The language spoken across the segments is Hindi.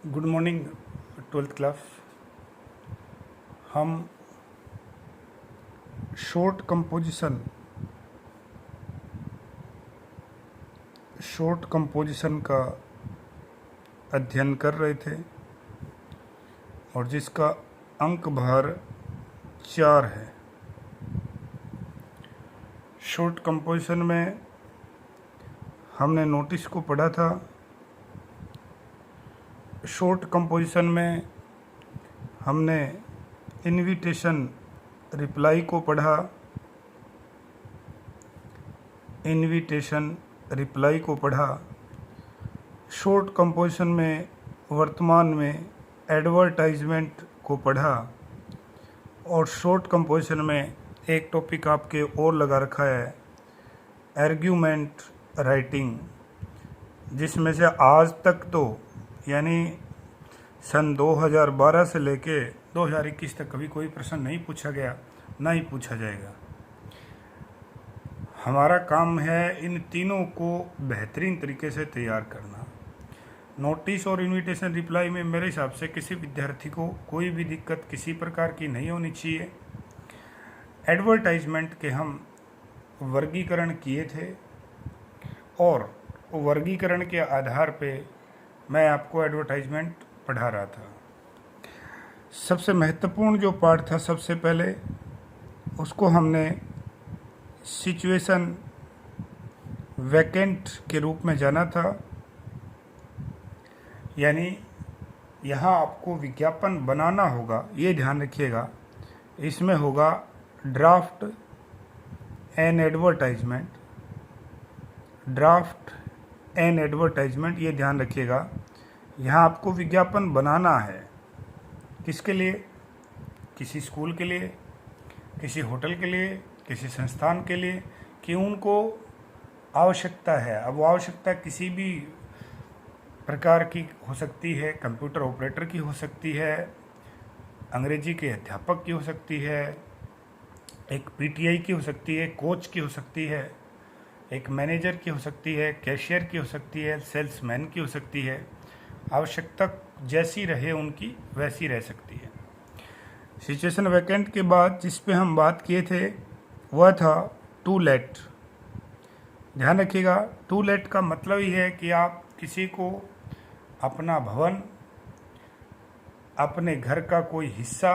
Good morning 12th class. हम शॉर्ट कंपोजिशन का अध्ययन कर रहे थे और जिसका अंक भार 4 है। शॉर्ट कंपोजिशन में हमने नोटिस को पढ़ा था। शॉर्ट कंपोजिशन में हमने इनविटेशन रिप्लाई को पढ़ा। शॉर्ट कंपोजिशन में वर्तमान में एडवर्टाइजमेंट को पढ़ा और शॉर्ट कंपोजिशन में एक टॉपिक आपके और लगा रखा है आर्ग्यूमेंट राइटिंग, जिसमें से आज तक तो यानी सन 2012 से लेके 2021 तक कभी कोई प्रश्न नहीं पूछा गया, ना ही पूछा जाएगा। हमारा काम है इन तीनों को बेहतरीन तरीके से तैयार करना। नोटिस और इनविटेशन रिप्लाई में मेरे हिसाब से किसी विद्यार्थी को कोई भी दिक्कत किसी प्रकार की नहीं होनी चाहिए। एडवर्टाइजमेंट के हम वर्गीकरण किए थे और वर्गीकरण के आधार पे मैं आपको एडवर्टाइजमेंट पढ़ा रहा था। सबसे महत्वपूर्ण जो पार्ट था, सबसे पहले उसको हमने सिचुएशन वैकेंट के रूप में जाना था। यानी यहाँ आपको विज्ञापन बनाना होगा, ये ध्यान रखिएगा। इसमें होगा ड्राफ्ट एन एडवर्टाइजमेंट, ये ध्यान रखिएगा। यहाँ आपको विज्ञापन बनाना है। किसके लिए? किसी स्कूल के लिए, किसी होटल के लिए, किसी संस्थान के लिए, कि उनको आवश्यकता है। अब वो आवश्यकता किसी भी प्रकार की हो सकती है, कंप्यूटर ऑपरेटर की हो सकती है, अंग्रेजी के अध्यापक की हो सकती है, एक पीटीआई की हो सकती है, कोच की हो सकती है, एक मैनेजर की हो सकती है, कैशियर की हो सकती है, सेल्समैन की हो सकती है। आवश्यकता जैसी रहे उनकी वैसी रह सकती है। सिचुएशन वैकेंट के बाद जिस पे हम बात किए थे वह था टू लेट। ध्यान रखिएगा, टू लेट का मतलब ही है कि आप किसी को अपना भवन, अपने घर का कोई हिस्सा,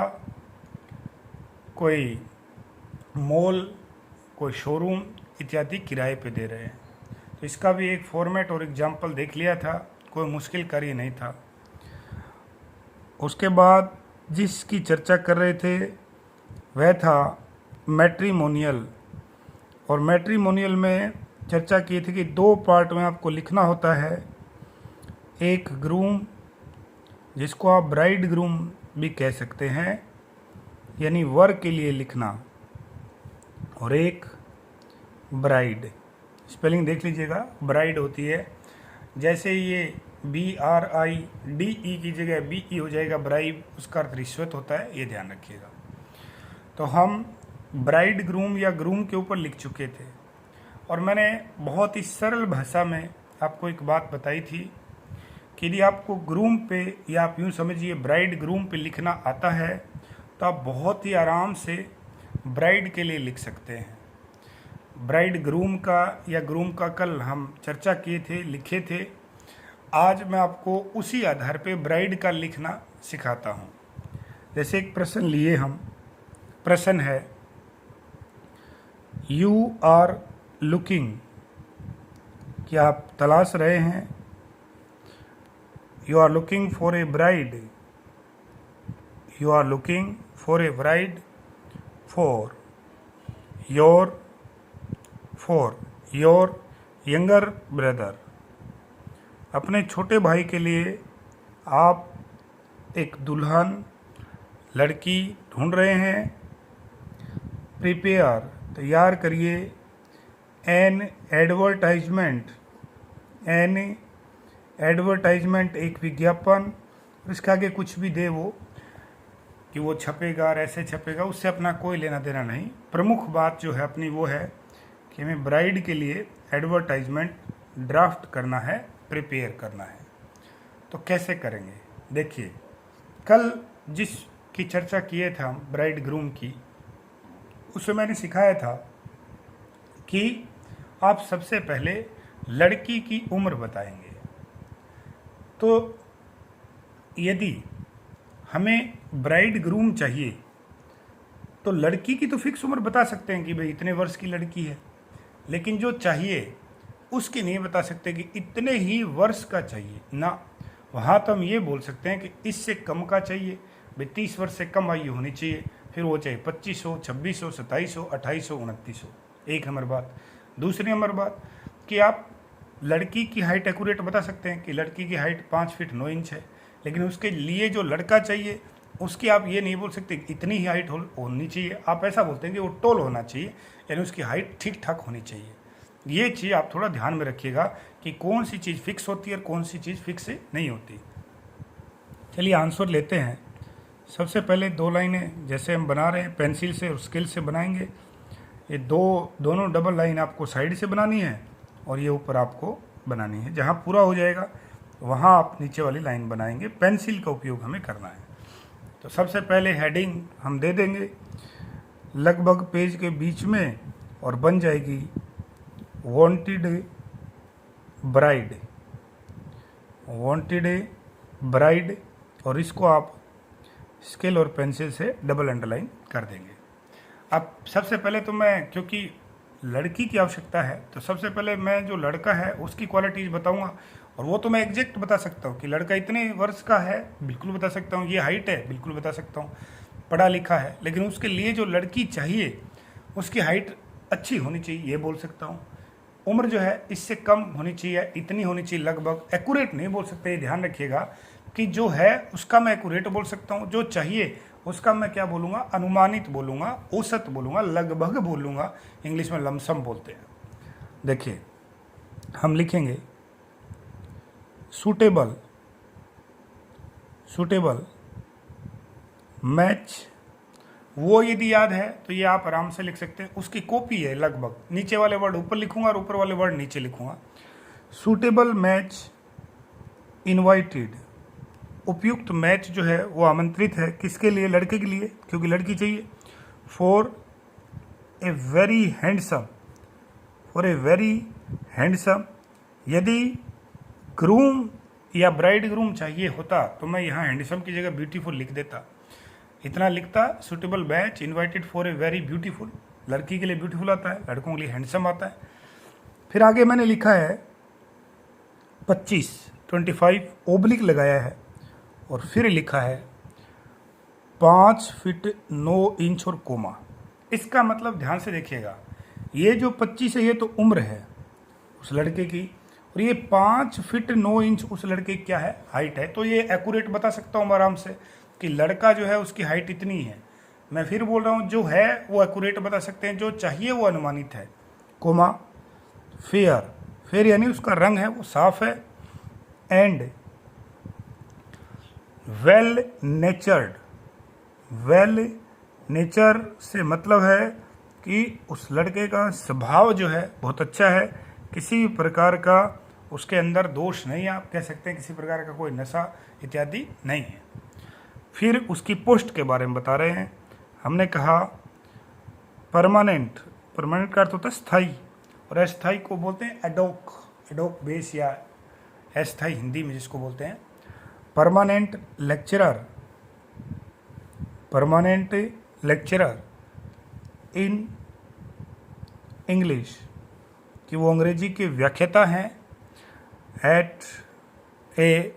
कोई मॉल, कोई शोरूम इत्यादि किराए पे दे रहे हैं। तो इसका भी एक फॉर्मेट और एग्जाम्पल देख लिया था, कोई मुश्किल कार्य नहीं था। उसके बाद जिसकी चर्चा कर रहे थे वह था मैट्रिमोनियल। और मैट्रिमोनियल में चर्चा की थी कि 2 पार्ट में आपको लिखना होता है। एक ग्रूम, जिसको आप ब्राइड ग्रूम भी कह सकते हैं, यानी वर के लिए लिखना, और एक ब्राइड। स्पेलिंग देख लीजिएगा, ब्राइड होती है, जैसे ये BRIDE की जगह BE हो जाएगा, ब्राइब, उसका अर्थ रिश्वत होता है, ये ध्यान रखिएगा। तो हम ब्राइड ग्रूम या ग्रूम के ऊपर लिख चुके थे और मैंने बहुत ही सरल भाषा में आपको एक बात बताई थी कि यदि आपको ग्रूम पे, या आप यूँ समझिए ब्राइड ग्रूम पे लिखना आता है तो आप बहुत ही आराम से ब्राइड के लिए लिख सकते हैं। ब्राइड ग्रूम का या ग्रूम का कल हम चर्चा किए थे, लिखे थे। आज मैं आपको उसी आधार पे ब्राइड का लिखना सिखाता हूँ। जैसे एक प्रश्न लिए हम, प्रश्न है यू आर लुकिंग, क्या आप तलाश रहे हैं? You are looking for a bride, you are looking for a bride for your younger brother. अपने छोटे भाई के लिए आप एक दुल्हन, लड़की ढूंढ रहे हैं। प्रिपेयर, तैयार करिए। एन एडवर्टाइजमेंट, एक विज्ञापन। इसके आगे कुछ भी दे वो, कि वो छपेगा और ऐसे छपेगा, उससे अपना कोई लेना देना नहीं। प्रमुख बात जो है अपनी वो है कि हमें ब्राइड के लिए एडवर्टाइजमेंट ड्राफ्ट करना है, प्रिपेयर करना है। तो कैसे करेंगे? देखिए, कल जिसकी चर्चा किए थे हम ब्राइड ग्रूम की, उसमें मैंने सिखाया था कि आप सबसे पहले लड़की की उम्र बताएंगे। तो यदि हमें ब्राइड ग्रूम चाहिए तो लड़की की तो फिक्स उम्र बता सकते हैं कि भाई इतने वर्ष की लड़की है, लेकिन जो चाहिए उसकी नहीं बता सकते कि इतने ही वर्ष का चाहिए ना। वहाँ तो हम ये बोल सकते हैं कि इससे कम का चाहिए, भाई 30 वर्ष से कम आयु होनी चाहिए, फिर वो चाहे 25 हो, 26 हो, 27 हो, 28 हो, 29 हो। एक नंबर बात। दूसरी नंबर बात कि आप लड़की की हाइट एक्यूरेट बता सकते हैं कि लड़की की हाइट 5 फीट 9 इंच है, लेकिन उसके लिए जो लड़का चाहिए उसकी आप ये नहीं बोल सकते इतनी ही हाइट होनी चाहिए। आप ऐसा बोलते हैं कि वो टॉल होना चाहिए, यानी उसकी हाइट ठीक ठाक होनी चाहिए। ये चीज़ आप थोड़ा ध्यान में रखिएगा कि कौन सी चीज़ फिक्स होती है और कौन सी चीज़ फिक्स नहीं होती। चलिए आंसर लेते हैं। सबसे पहले 2 लाइनें जैसे हम बना रहे हैं पेंसिल से और स्केल से बनाएंगे। ये दोनों डबल लाइन आपको साइड से बनानी है और ये ऊपर आपको बनानी है। जहाँ पूरा हो जाएगा वहाँ आप नीचे वाली लाइन बनाएंगे। पेंसिल का उपयोग हमें करना है। तो सबसे पहले हेडिंग हम दे देंगे लगभग पेज के बीच में और बन जाएगी वांटेड ब्राइड, वांटेड ब्राइड, और इसको आप स्केल और पेंसिल से डबल अंडरलाइन कर देंगे। अब सबसे पहले तो मैं, क्योंकि लड़की की आवश्यकता है, तो सबसे पहले मैं जो लड़का है उसकी क्वालिटीज बताऊंगा, और वो तो मैं एग्जैक्ट बता सकता हूँ कि लड़का इतने वर्ष का है, बिल्कुल बता सकता हूँ। ये हाइट है, बिल्कुल बता सकता हूँ। पढ़ा लिखा है, लेकिन उसके लिए जो लड़की चाहिए उसकी हाइट अच्छी होनी चाहिए, ये बोल सकता हूँ। उम्र जो है इससे कम होनी चाहिए, इतनी होनी चाहिए लगभग। एक्यूरेट नहीं बोल सकते, ये ध्यान रखिएगा कि जो है उसका मैं एक्यूरेट बोल सकता हूँ, जो चाहिए उसका मैं क्या बोलूँगा, अनुमानित बोलूँगा, औसत बोलूँगा, लगभग बोलूँगा। इंग्लिश में लमसम बोलते हैं। देखिए हम लिखेंगे सूटेबल मैच। वो यदि याद है तो ये आप आराम से लिख सकते हैं, उसकी कॉपी है लगभग। नीचे वाले वर्ड ऊपर लिखूंगा और ऊपर वाले वर्ड नीचे लिखूंगा। सूटेबल मैच इनवाइटेड, उपयुक्त मैच जो है वो आमंत्रित है। किसके लिए? लड़के के लिए, क्योंकि लड़की चाहिए। फॉर ए वेरी हैंडसम, यदि ग्रूम या ब्राइड ग्रूम चाहिए होता तो मैं यहाँ हैंडसम की जगह ब्यूटीफुल लिख देता, इतना लिखता। Suitable match invited for a very beautiful, लड़की के लिए ब्यूटीफुल आता है, लड़कों के लिए हैंडसम आता है। फिर आगे मैंने लिखा है 25 ओब्लिक लगाया है, और फिर लिखा है 5 फीट 9 इंच और कोमा। इसका मतलब ध्यान से देखिएगा, ये जो 25 है ये तो उम्र है उस लड़के की, और ये 5 फीट 9 इंच उस लड़के की क्या है, हाइट है। तो ये एक्यूरेट बता सकता हूँ आराम से कि लड़का जो है उसकी हाइट इतनी है। मैं फिर बोल रहा हूँ, जो है वो एक्यूरेट बता सकते हैं, जो चाहिए वो अनुमानित है। कोमा फेयर यानी उसका रंग है वो साफ है। एंड वेल नेचर से मतलब है कि उस लड़के का स्वभाव जो है बहुत अच्छा है, किसी भी प्रकार का उसके अंदर दोष नहीं, आप कह सकते हैं किसी प्रकार का कोई नशा इत्यादि नहीं है। फिर उसकी पोस्ट के बारे में बता रहे हैं। हमने कहा परमानेंट का अर्थ होता है स्थायी, और अस्थायी को बोलते हैं एडोक बेस, या अस्थायी हिंदी में जिसको बोलते हैं। परमानेंट लेक्चरर इन इंग्लिश, कि वो अंग्रेजी के व्याख्याता हैं। एट ए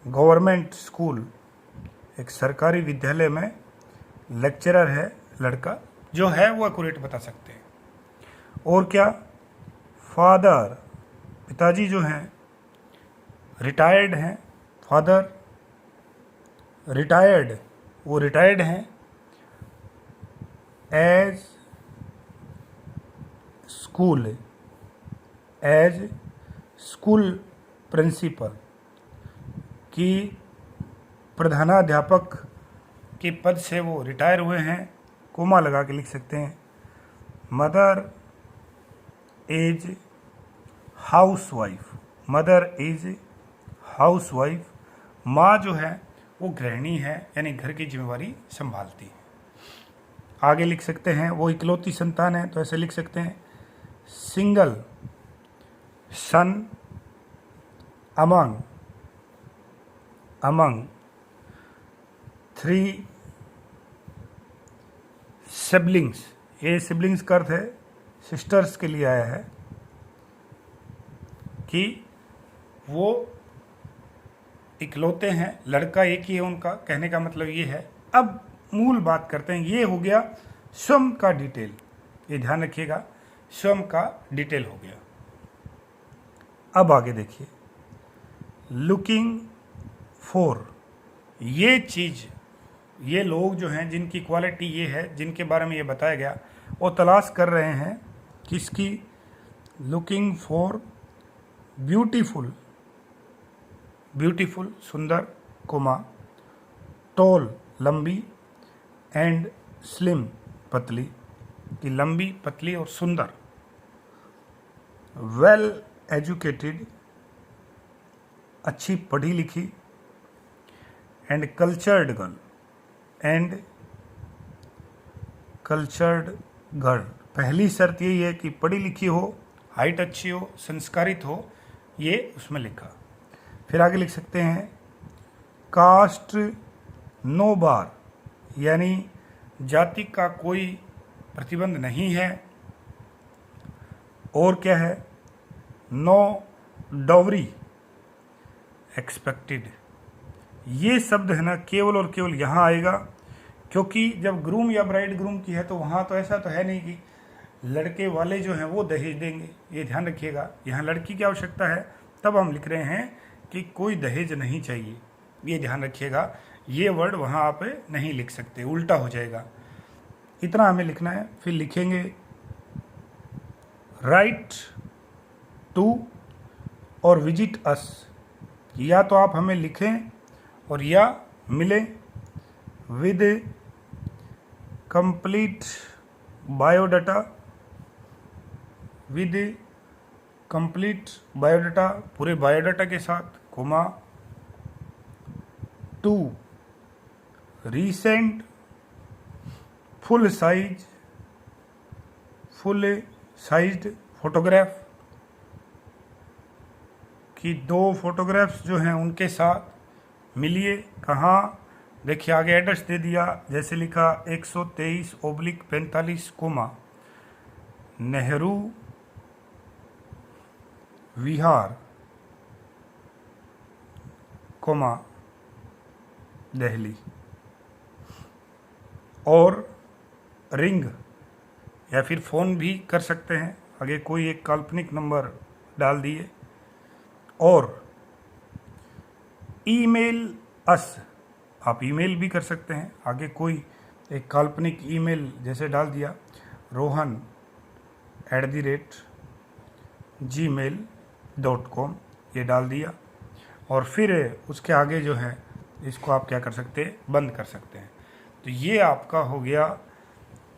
गवर्नमेंट स्कूल, एक सरकारी विद्यालय में लेक्चरर है लड़का, जो है वो एक्यूरेट बता सकते हैं। और क्या, फादर, पिताजी जो हैं रिटायर्ड हैं, फादर रिटायर्ड, वो रिटायर्ड हैं। एज स्कूल प्रिंसिपल, की प्रधानाध्यापक के पद से वो रिटायर हुए हैं, कोमा लगा के लिख सकते हैं। मदर इज हाउसवाइफ, माँ जो है वो गृहिणी है, यानी घर की जिम्मेवारी संभालती है। आगे लिख सकते हैं वो इकलौती संतान है, तो ऐसे लिख सकते हैं सिंगल सन अमंग 3 सिबलिंग्स। ये सिबलिंग्स का अर्थ है सिस्टर्स के लिए आया है कि वो इकलौते हैं, लड़का एक ही है उनका, कहने का मतलब ये है। अब मूल बात करते हैं, ये हो गया स्वयं का डिटेल, ये ध्यान रखिएगा, स्वयं का डिटेल हो गया। अब आगे देखिए, लुकिंग फॉर, ये चीज़, ये लोग जो हैं जिनकी क्वालिटी ये है, जिनके बारे में ये बताया गया, वो तलाश कर रहे हैं किसकी, लुकिंग फॉर ब्यूटीफुल सुंदर, कोमा टॉल लंबी, एंड स्लिम पतली, कि लंबी पतली और सुंदर, वेल एजुकेटेड अच्छी पढ़ी लिखी, एंड कल्चर्ड गर्ल। पहली शर्त यही है कि पढ़ी लिखी हो, हाइट अच्छी हो, संस्कारित हो, ये उसमें लिखा। फिर आगे लिख सकते हैं कास्ट नो बार, यानी जाति का कोई प्रतिबंध नहीं है। और क्या है, नो डाउरी एक्सपेक्टेड। ये शब्द है ना केवल और केवल यहाँ आएगा, क्योंकि जब ग्रूम या ब्राइड ग्रूम की है तो वहाँ तो ऐसा तो है नहीं कि लड़के वाले जो हैं वो दहेज देंगे, ये ध्यान रखिएगा। यहाँ लड़की की आवश्यकता है, तब हम लिख रहे हैं कि कोई दहेज नहीं चाहिए, ये ध्यान रखिएगा। ये वर्ड वहाँ आप नहीं लिख सकते, उल्टा हो जाएगा, इतना हमें लिखना है। फिर लिखेंगे राइट टू और विजिट अस, या तो आप हमें लिखें और या मिलें विद कंप्लीट बायोडाटा, पूरे बायोडाटा के साथ, comma two recent full sized photograph, कि 2 फोटोग्राफ्स जो हैं उनके साथ मिलिए। कहाँ, देखिए आगे एड्रेस दे दिया, जैसे लिखा 123/45, कोमा नेहरू विहार, कोमा दिल्ली। और रिंग या फिर फ़ोन भी कर सकते हैं, आगे कोई एक काल्पनिक नंबर डाल दिए। और ईमेल अस, आप ईमेल भी कर सकते हैं, आगे कोई एक काल्पनिक ईमेल जैसे डाल दिया rohan@gmail.com, ये डाल दिया। और फिर उसके आगे जो है इसको आप क्या कर सकते हैं, बंद कर सकते हैं। तो ये आपका हो गया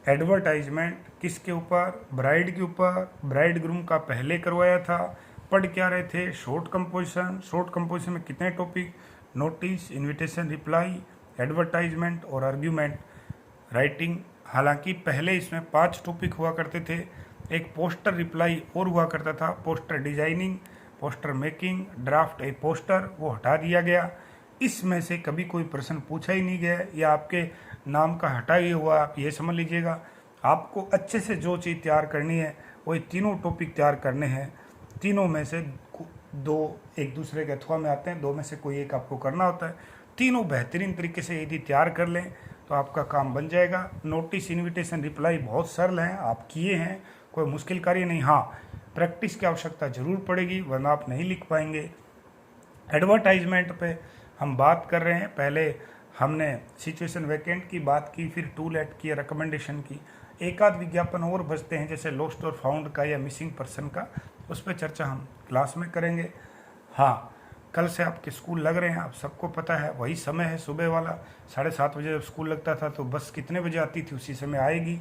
एडवर्टाइजमेंट, किसके ऊपर, ब्राइड के ऊपर। ब्राइड ग्रूम का पहले करवाया था, पढ़ क्या रहे थे, शॉर्ट कंपोजिशन में कितने topic, notice, invitation, reply, advertisement और आर्ग्यूमेंट राइटिंग। हालांकि पहले इसमें 5 टॉपिक हुआ करते थे, एक पोस्टर रिप्लाई और हुआ करता था, poster designing, poster making, draft a poster, वो हटा दिया गया। इसमें से कभी कोई प्रश्न पूछा ही नहीं गया, या आपके नाम का हटा ही हुआ, आप ये समझ लीजिएगा। आपको अच्छे से जो चीज़ तैयार करनी है वही तीनों टॉपिक तैयार करने हैं, तीनों में से 2 एक दूसरे के अथवा में आते हैं, 2 में से कोई एक आपको करना होता है। तीनों बेहतरीन तरीके से यदि तैयार कर लें तो आपका काम बन जाएगा। नोटिस, इनविटेशन, रिप्लाई बहुत सरल हैं, आप किए हैं, कोई मुश्किल कार्य नहीं। हाँ, प्रैक्टिस की आवश्यकता जरूर पड़ेगी, वरना आप नहीं लिख पाएंगे। एडवर्टाइजमेंट पे हम बात कर रहे हैं, पहले हमने सिचुएशन वैकेंट की बात की, फिर टू लेट की, रिकमेंडेशन की। एक आध विज्ञापन और बचते हैं, जैसे लॉस्ट और फाउंड का या मिसिंग पर्सन का, उस पर चर्चा हम क्लास में करेंगे। हाँ, कल से आपके स्कूल लग रहे हैं, आप सबको पता है, वही समय है सुबह वाला। 7:30 बजे जब स्कूल लगता था तो बस कितने बजे आती थी, उसी समय आएगी।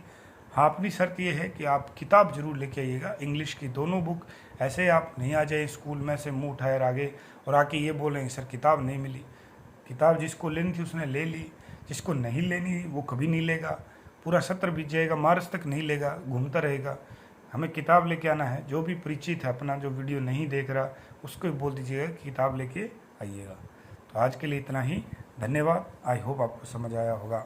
हाँ, अपनी शर्त ये है कि आप किताब जरूर लेके आइएगा, इंग्लिश की दोनों बुक। ऐसे आप नहीं आ जाए स्कूल में से मुंह उठाए आगे और आके ये बोलेंगे सर किताब नहीं मिली। किताब जिसको लेनी थी उसने ले ली, जिसको नहीं लेनी वो कभी नहीं लेगा, पूरा सत्र बीत जाएगा, मार्च तक नहीं लेगा, घूमता रहेगा। हमें किताब लेके आना है। जो भी परिचित है अपना, जो वीडियो नहीं देख रहा, उसको भी बोल दीजिएगा कि किताब लेके आइएगा। तो आज के लिए इतना ही, धन्यवाद। आई होप आपको समझ आया होगा।